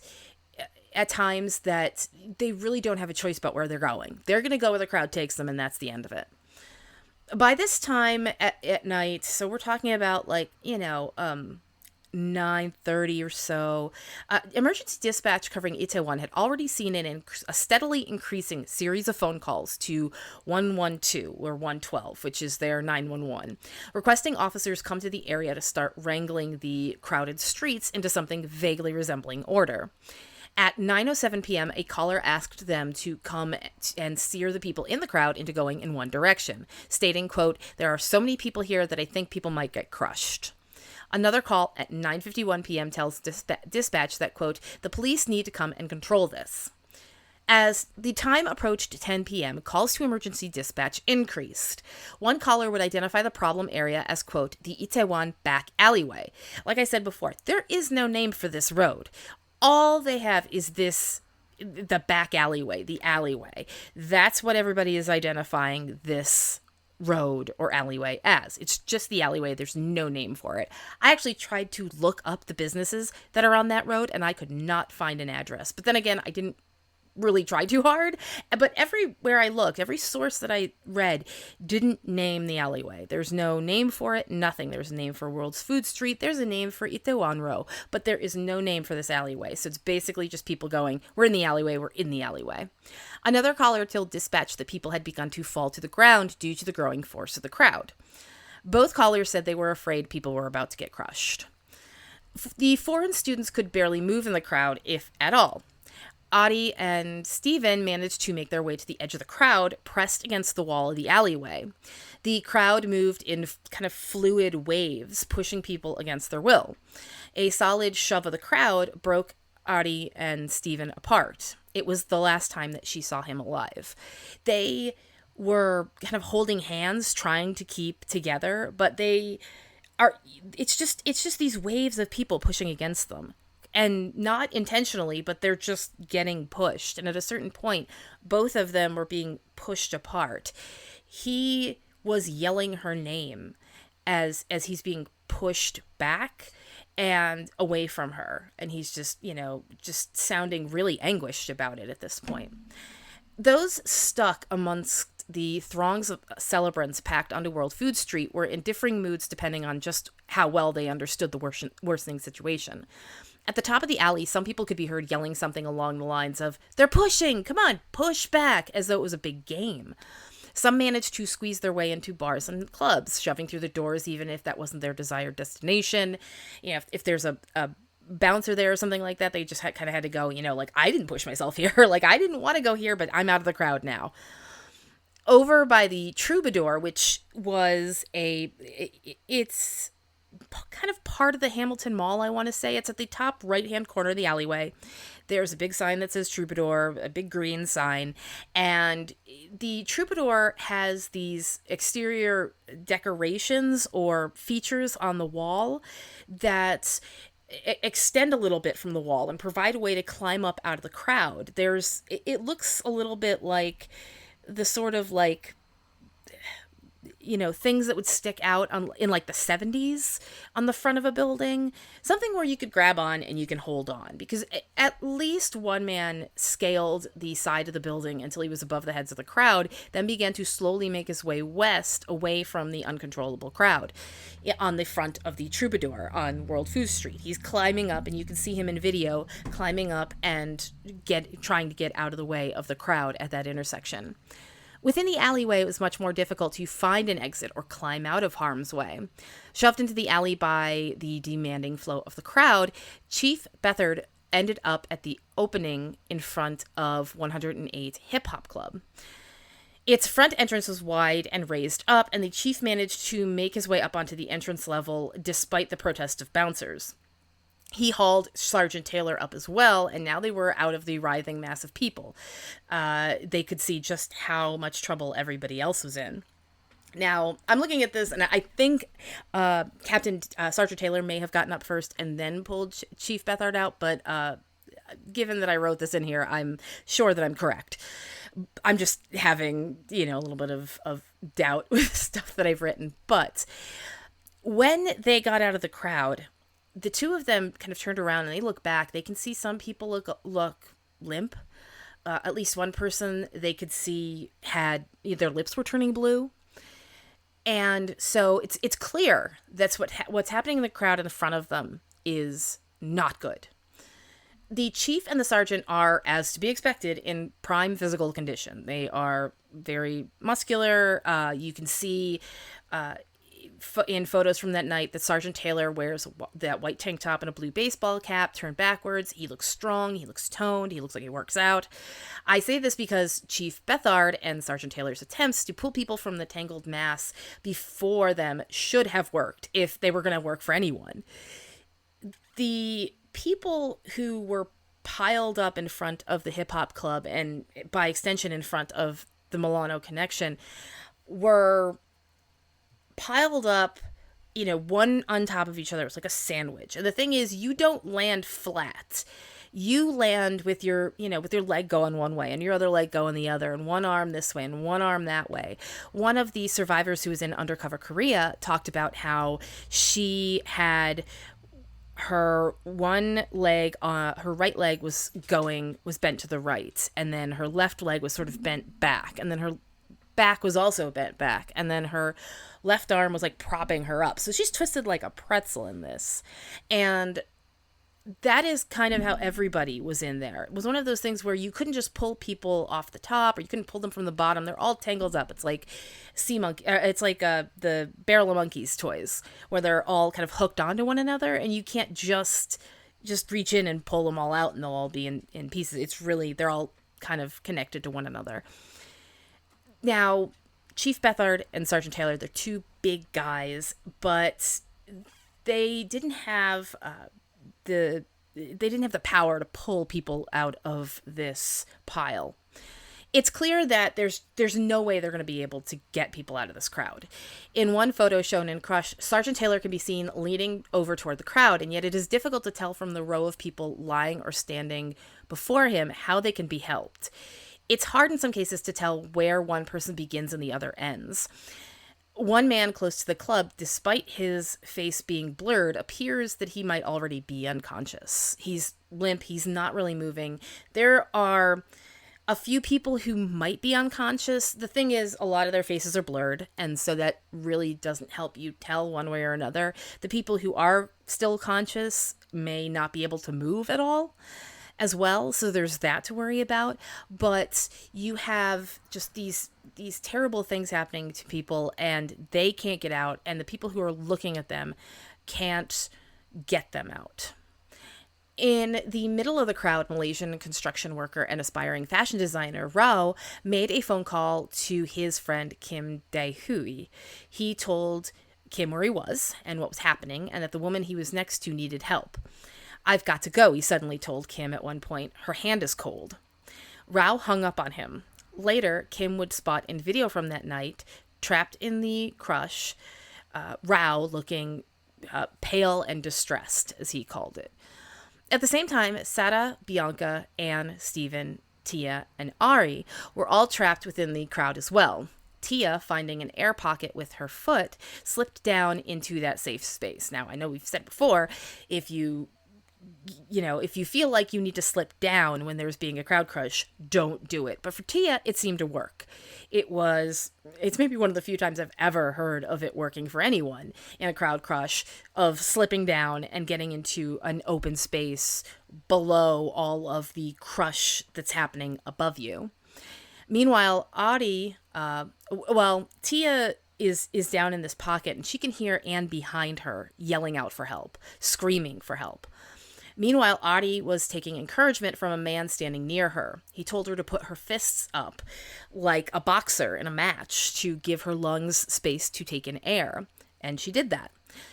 Speaker 1: at times that they really don't have a choice about where they're going. They're going to go where the crowd takes them, and that's the end of it. By this time at night, so we're talking about 9:30 or so, emergency dispatch covering Itaewon had already seen a steadily increasing series of phone calls to 112 or 112, which is their 911, requesting officers come to the area to start wrangling the crowded streets into something vaguely resembling order. At 9:07 p.m., a caller asked them to come and steer the people in the crowd into going in one direction, stating, quote, "There are so many people here that I think people might get crushed." Another call at 9:51 p.m. tells dispatch that, quote, "The police need to come and control this." As the time approached 10 p.m., calls to emergency dispatch increased. One caller would identify the problem area as, quote, "the Itaewon back alleyway." Like I said before, there is no name for this road. All they have is the back alleyway, the alleyway. That's what everybody is identifying this road or alleyway as. It's just the alleyway. There's no name for it. I actually tried to look up the businesses that are on that road, and I could not find an address. But then again, I didn't really try too hard. But everywhere I looked, every source that I read didn't name the alleyway. There's no name for it, nothing. There's a name for World's Food Street. There's a name for Itaewon Row, but there is no name for this alleyway. So it's basically just people going, we're in the alleyway, we're in the alleyway. Another caller told dispatch that people had begun to fall to the ground due to the growing force of the crowd. Both callers said they were afraid people were about to get crushed. The foreign students could barely move in the crowd, if at all. Adi and Steven managed to make their way to the edge of the crowd, pressed against the wall of the alleyway. The crowd moved in kind of fluid waves, pushing people against their will. A solid shove of the crowd broke Adi and Steven apart. It was the last time that she saw him alive. They were kind of holding hands, trying to keep together, but it's just these waves of people pushing against them. And not intentionally, but they're just getting pushed. And at a certain point, both of them were being pushed apart. He was yelling her name as he's being pushed back and away from her. And he's just sounding really anguished about it at this point. Those stuck amongst the throngs of celebrants packed onto World Food Street were in differing moods depending on just how well they understood the worsening situation. At the top of the alley, some people could be heard yelling something along the lines of, "They're pushing! Come on, push back!" as though it was a big game. Some managed to squeeze their way into bars and clubs, shoving through the doors even if that wasn't their desired destination. If there's a bouncer there or something like that, they just kind of had to go, I didn't push myself here. I didn't want to go here, but I'm out of the crowd now. Over by the Troubadour, which was it's kind of part of the Hamilton Mall, I want to say. It's at the top right-hand corner of the alleyway. There's a big sign that says Troubadour, a big green sign, and the Troubadour has these exterior decorations or features on the wall that extend a little bit from the wall and provide a way to climb up out of the crowd. It looks a little bit like the sort of things that would stick out in the 70s on the front of a building, something where you could grab on and you can hold on, because at least one man scaled the side of the building until he was above the heads of the crowd, then began to slowly make his way west away from the uncontrollable crowd on the front of the Troubadour on World Food Street. He's climbing up, and you can see him in video climbing up and trying to get out of the way of the crowd at that intersection. Within the alleyway, it was much more difficult to find an exit or climb out of harm's way. Shoved into the alley by the demanding flow of the crowd, Chief Beathard ended up at the opening in front of 108 Hip Hop Club. Its front entrance was wide and raised up, and the chief managed to make his way up onto the entrance level despite the protest of bouncers. He hauled Sergeant Taylor up as well, and now they were out of the writhing mass of people. They could see just how much trouble everybody else was in. Now, I'm looking at this, and I think Sergeant Taylor may have gotten up first and then pulled Chief Bethard out, but given that I wrote this in here, I'm sure that I'm correct. I'm just having, a little bit of doubt with stuff that I've written. But when they got out of the crowd, the two of them kind of turned around and they look back. They can see some people look limp. At least one person they could see had their lips were turning blue. And so it's clear that's what's happening in the crowd in front of them is not good. The chief and the sergeant are, as to be expected, in prime physical condition. They are very muscular. You can see in photos from that night that Sergeant Taylor wears that white tank top and a blue baseball cap turned backwards. He looks strong. He looks toned. He looks like he works out. I say this because Chief Bethard and Sergeant Taylor's attempts to pull people from the tangled mass before them should have worked if they were going to work for anyone. The people who were piled up in front of the hip hop club and by extension in front of the Milano Connection were piled up, one on top of each other. It's like a sandwich. And the thing is, you don't land flat. You land with your leg going one way and your other leg going the other, and one arm this way and one arm that way. One of the survivors who was in Undercover Korea talked about how she had her one leg, her right leg was bent to the right, and then her left leg was sort of bent back, and then her back was also bent back, and then her left arm was like propping her up. So she's twisted like a pretzel in this. And that is kind of how everybody was in there. It was one of those things where you couldn't just pull people off the top, or you couldn't pull them from the bottom. They're all tangled up. It's like it's like the Barrel of Monkeys toys, where they're all kind of hooked onto one another, and you can't just reach in and pull them all out and they'll all be in pieces. It's really, they're all kind of connected to one another. Now, Chief Bethard and Sergeant Taylor, they're two big guys, but they didn't have the power to pull people out of this pile. It's clear that there's no way they're going to be able to get people out of this crowd. In one photo shown in Crush, Sergeant Taylor can be seen leaning over toward the crowd, and yet it is difficult to tell from the row of people lying or standing before him how they can be helped. It's hard in some cases to tell where one person begins and the other ends. One man close to the club, despite his face being blurred, appears that he might already be unconscious. He's limp. He's not really moving. There are a few people who might be unconscious. The thing is, a lot of their faces are blurred, and so that really doesn't help you tell one way or another. The people who are still conscious may not be able to move at all as well, so there's that to worry about. But you have just these terrible things happening to people, and they can't get out, and the people who are looking at them can't get them out. In the middle of the crowd, Malaysian construction worker and aspiring fashion designer Rao made a phone call to his friend Kim Dae-hui. He told Kim where he was and what was happening, and that the woman he was next to needed help. "I've got to go," he suddenly told Kim at one point. "Her hand is cold." Rao hung up on him. Later, Kim would spot in video from that night, trapped in the crush, Rao looking pale and distressed, as he called it. At the same time, Sarah, Bianca, Anne, Stephen, Tia, and Ari were all trapped within the crowd as well. Tia, finding an air pocket with her foot, slipped down into that safe space. Now, I know we've said before, if you feel like you need to slip down when there's being a crowd crush, don't do it. But for Tia, it seemed to work. It's maybe one of the few times I've ever heard of it working for anyone in a crowd crush, of slipping down and getting into an open space below all of the crush that's happening above you. Meanwhile, Tia is down in this pocket, and she can hear Anne behind her yelling out for help, screaming for help. Meanwhile, Adi was taking encouragement from a man standing near her. He told her to put her fists up like a boxer in a match to give her lungs space to take in air, and she did that.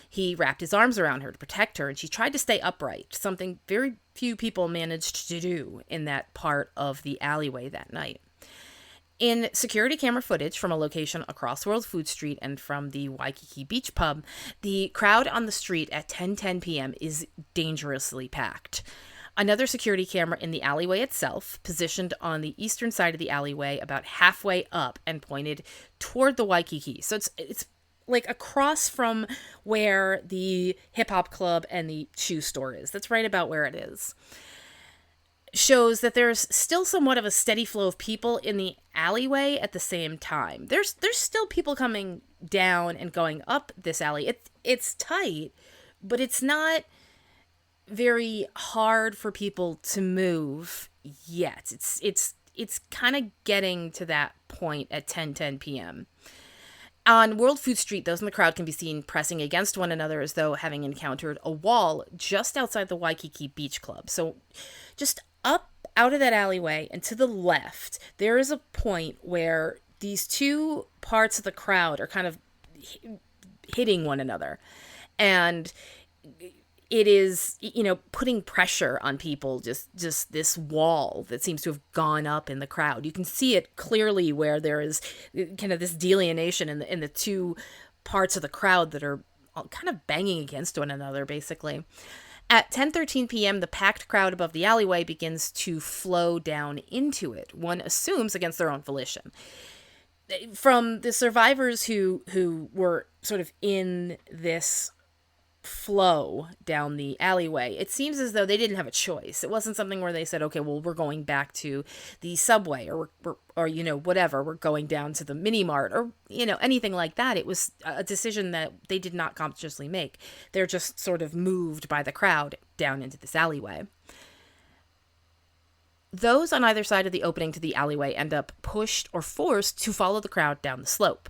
Speaker 1: He wrapped his arms around her to protect her, and she tried to stay upright, something very few people managed to do in that part of the alleyway that night. In security camera footage from a location across World Food Street and from the Waikiki Beach Pub, the crowd on the street at 10:10 p.m. is dangerously packed. Another security camera in the alleyway itself, positioned on the eastern side of the alleyway about halfway up and pointed toward the Waikiki. So it's like across from where the hip hop club and the shoe store is. That's right about where it is. Shows that there's still somewhat of a steady flow of people in the alleyway at the same time. There's still people coming down and going up this alley. It's tight, but it's not very hard for people to move yet. It's kind of getting to that point at 10:10 p.m. On World Food Street, those in the crowd can be seen pressing against one another as though having encountered a wall just outside the Waikiki Beach Club. So just up out of that alleyway and to the left, there is a point where these two parts of the crowd are kind of hitting one another. And it is, putting pressure on people, just this wall that seems to have gone up in the crowd. You can see it clearly where there is kind of this delineation in the two parts of the crowd that are kind of banging against one another, basically. At 10:13 p.m., the packed crowd above the alleyway begins to flow down into it, one assumes against their own volition. From the survivors who were sort of in this flow down the alleyway, it seems as though they didn't have a choice. It wasn't something where they said, okay, well, we're going back to the subway or whatever, we're going down to the mini mart or anything like that. It was a decision that they did not consciously make. They're just sort of moved by the crowd down into this alleyway. Those on either side of the opening to the alleyway end up pushed or forced to follow the crowd down the slope.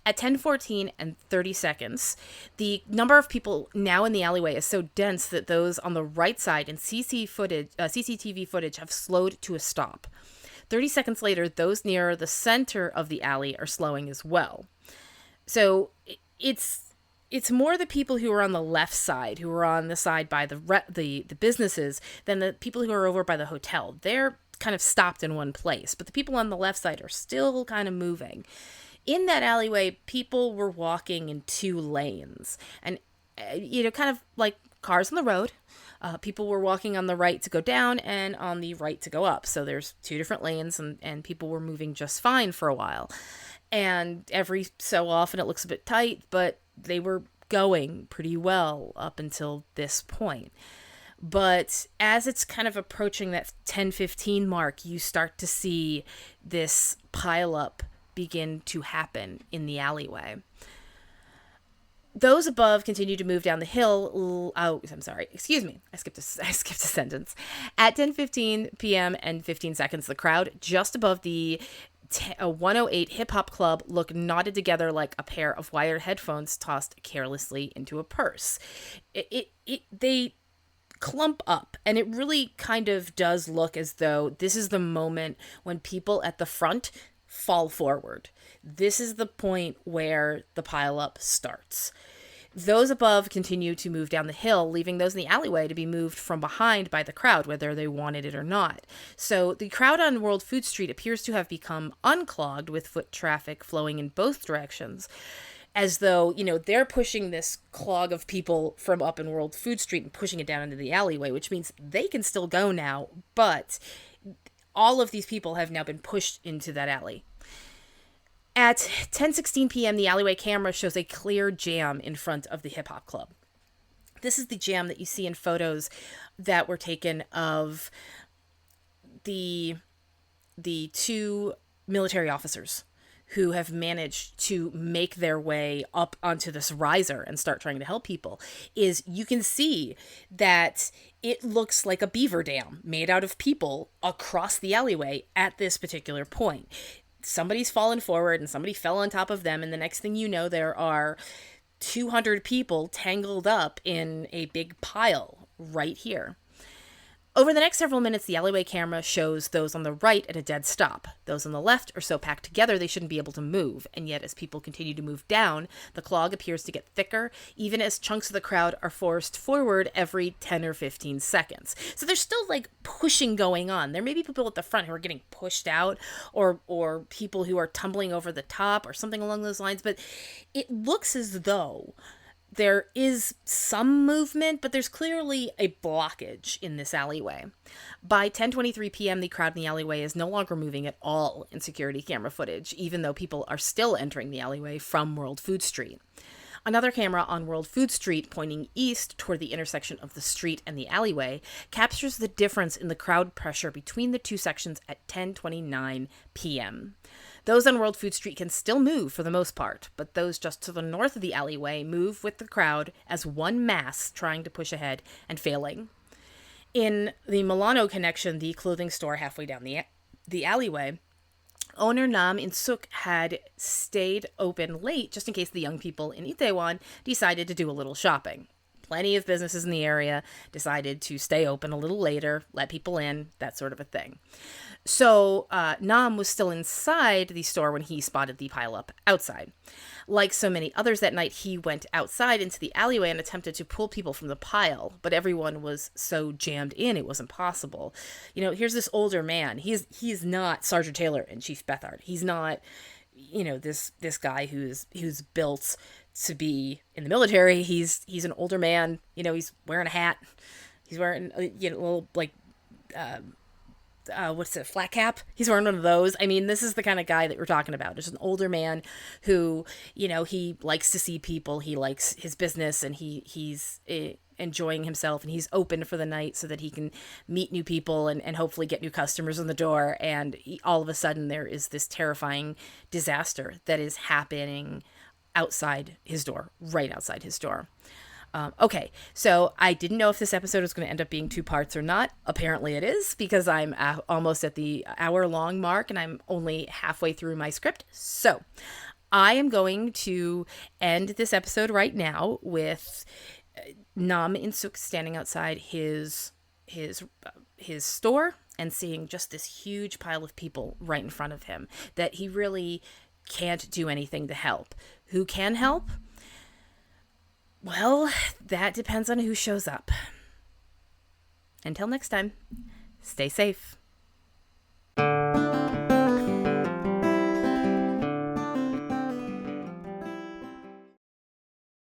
Speaker 1: At 10:14 and 30 seconds, the number of people now in the alleyway is so dense that those on the right side in CCTV footage have slowed to a stop. 30 seconds later, those near the center of the alley are slowing as well. So it's more the people who are on the left side, who are on the side by the businesses, than the people who are over by the hotel. They're kind of stopped in one place, but the people on the left side are still kind of moving. In that alleyway, people were walking in two lanes and, kind of like cars on the road. People were walking on the right to go down and on the right to go up. So there's two different lanes and people were moving just fine for a while. And every so often it looks a bit tight, but they were going pretty well up until this point. But as it's kind of approaching that 10:15 mark, you start to see this pileup begin to happen in the alleyway. Those above continue to move down the hill. Oh, I'm sorry. Excuse me. I skipped a sentence. At 10:15 p.m. and 15 seconds, the crowd just above the 108 Hip Hop Club look knotted together like a pair of wired headphones tossed carelessly into a purse. They clump up, and it really kind of does look as though this is the moment when people at the front fall forward. This is the point where the pileup starts. Those above continue to move down the hill, leaving those in the alleyway to be moved from behind by the crowd, whether they wanted it or not. So the crowd on World Food Street appears to have become unclogged with foot traffic flowing in both directions, as though, they're pushing this clog of people from up in World Food Street and pushing it down into the alleyway, which means they can still go now, but all of these people have now been pushed into that alley. At 10:16 p.m., the alleyway camera shows a clear jam in front of the Hip Hop Club. This is the jam that you see in photos that were taken of the two military officers who have managed to make their way up onto this riser and start trying to help people. Is you can see that it looks like a beaver dam made out of people across the alleyway at this particular point. Somebody's fallen forward and somebody fell on top of them, and the next thing you know, there are 200 people tangled up in a big pile right here. Over the next several minutes, the alleyway camera shows those on the right at a dead stop. Those on the left are so packed together they shouldn't be able to move, and yet as people continue to move down, the clog appears to get thicker, even as chunks of the crowd are forced forward every 10 or 15 seconds. So there's still like pushing going on. There may be people at the front who are getting pushed out, or people who are tumbling over the top or something along those lines, but it looks as though there is some movement, but there's clearly a blockage in this alleyway. By 10:23 p.m., the crowd in the alleyway is no longer moving at all in security camera footage, even though people are still entering the alleyway from World Food Street. Another camera on World Food Street, pointing east toward the intersection of the street and the alleyway, captures the difference in the crowd pressure between the two sections at 10:29 p.m. Those on World Food Street can still move for the most part, but those just to the north of the alleyway move with the crowd as one mass trying to push ahead and failing. In the Milano Connection, the clothing store halfway down the alleyway, owner Nam In-suk had stayed open late just in case the young people in Itaewon decided to do a little shopping. Plenty of businesses in the area decided to stay open a little later, let people in, that sort of a thing. So Nam was still inside the store when he spotted the pileup outside. Like so many others that night, he went outside into the alleyway and attempted to pull people from the pile, but everyone was so jammed in it was impossible. You know, here's this older man. He's not Sergeant Taylor and Chief Beathard. He's not, you know, this guy who's built to be in the military. He's an older man. You know, he's wearing a hat. He's wearing a little like what's it, flat cap? He's wearing one of those. I mean, this is the kind of guy that we're talking about. Just an older man who, you know, he likes to see people. He likes his business, and he's enjoying himself, and he's open for the night so that he can meet new people and hopefully get new customers in the door. And all of a sudden there is this terrifying disaster that is happening outside his door, right outside his door. Okay, so I didn't know if this episode was going to end up being 2 parts or not. Apparently it is, because I'm almost at the hour-long mark, and I'm only halfway through my script. So I am going to end this episode right now with Nam In-suk standing outside his store and seeing just this huge pile of people right in front of him that he really can't do anything to help. Who can help? Well, that depends on who shows up. Until next time, stay safe.